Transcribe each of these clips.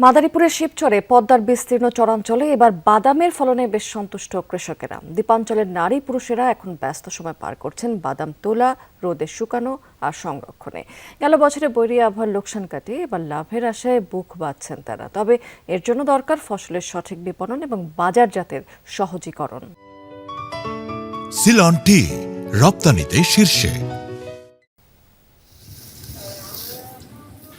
মাদারীপুরের শিবচরে পদ্মার বিস্তীর্ণ চরাঞ্চলে এবার বাদামের ফলনে বেশ সন্তুষ্ট কৃষকেরা। দ্বীপাঞ্চলের নারী পুরুষেরা এখন ব্যস্ত সময় পার করছেন বাদাম তোলা, রোদে শুকানো আর সংরক্ষণে। গেল বছরে বৈরী আবহাওয়ার লোকসান কাটিয়ে এবার লাভের আশায় বুক বাঁধছেন তারা। তবে এর জন্য দরকার ফসলের সঠিক বিপণন এবং বাজারজাতের সহজীকরণ। সিলন টি রপ্তানিতে শীর্ষে।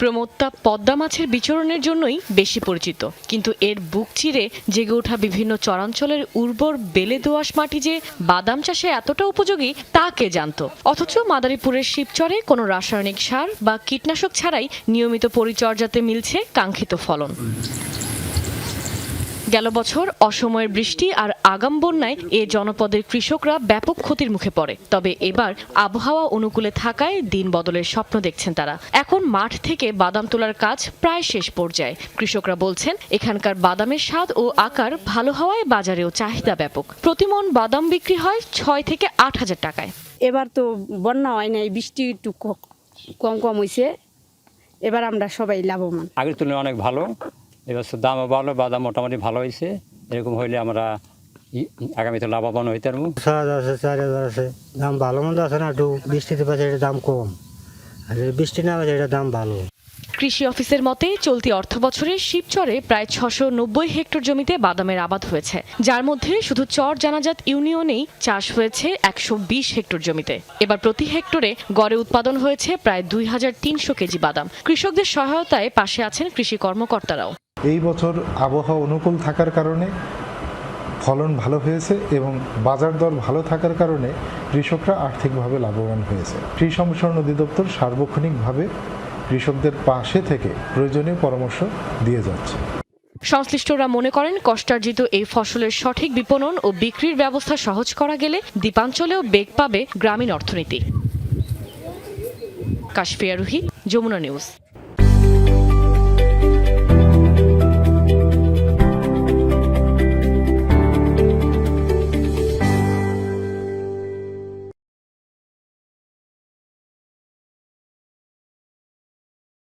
প্রমত্তা পদ্মা মাছের বিচরণের জন্যই বেশি পরিচিত, কিন্তু এর বুক চিরে জেগে ওঠা বিভিন্ন চরাঞ্চলের উর্বর বেলে দোআঁশ মাটি যে বাদাম চাষে এতটা উপযোগী তা কে জানত। অথচ মাদারীপুরের শিবচরে কোনো রাসায়নিক সার বা কীটনাশক ছাড়াই নিয়মিত পরিচর্যাতে মিলছে কাঙ্ক্ষিত ফলন। গেল বছর অসময়ের বৃষ্টি আর আগাম বন্যায় এ জনপদের কৃষকরা ব্যাপক ক্ষতির মুখে পড়ে। তবে এবার আবহাওয়া অনুকূলে থাকায় দিন বদলের স্বপ্ন দেখছেন তারা। এখন মাঠ থেকে বাদাম তোলার কাজ প্রায় শেষ পর্যায়ে। কৃষকরা বলছেন এখানকার বাদামের স্বাদ ও আকার ভালো হওয়ায় বাজারেও চাহিদা ব্যাপক। প্রতিমন বাদাম বিক্রি হয় 6 থেকে 8 হাজার টাকায়। এবার তো বন্যা হয় নাই, বৃষ্টি একটু কম হয়েছে, এবার আমরা সবাই লাভবান। আগের তুলনায় অনেক ভালো, এবার দামও ভালো, বাদাম মোটামুটি ভালো হয়েছে। এরকম হইলে আমরা আগামীতে লাভবান হইতে পারবো। 6,000 আছে, 4,000 আছে, দাম ভালো মন্দ আছে না, একটু বৃষ্টিতে পাচ্ছে এটার দাম কম, আর বৃষ্টি না পাচ্ছে এটার দাম ভালো। কৃষি অফিসের মতে চলতি অর্থবছরে শিবচরে প্রায় 690 হেক্টর জমিতে বাদামের আবাদ হয়েছে, যার মধ্যে শুধু চর জানাজাত ইউনিয়নেই চাষ হয়েছে 120 হেক্টর জমিতে। এবার প্রতি হেক্টরে গড়ে উৎপাদন হয়েছে প্রায় 2300 কেজি বাদাম। কৃষকদের সহায়তায় পাশে আছেন কৃষি কর্মকর্তারাও। এই বছর আবহাওয়া অনুকূল থাকার কারণে ফলন ভালো হয়েছে এবং বাজার দর ভালো থাকার কারণে কৃষকরা আর্থিকভাবে লাভবান হয়েছে। কৃষি সম্প্রসারণ অধিদপ্তর সার্বক্ষণিকভাবে কৃষকদের পাশে থেকে প্রয়োজনীয় পরামর্শ দিয়ে যাচ্ছে। সংশ্লিষ্টরা মনে করেন কষ্টার্জিত এই ফসলের সঠিক বিপণন ও বিক্রির ব্যবস্থা সহজ করা গেলে দ্বীপাঞ্চলেও বেগ পাবে গ্রামীণ অর্থনীতি। কাশফিয়া রুহি, যমুনা নিউজ।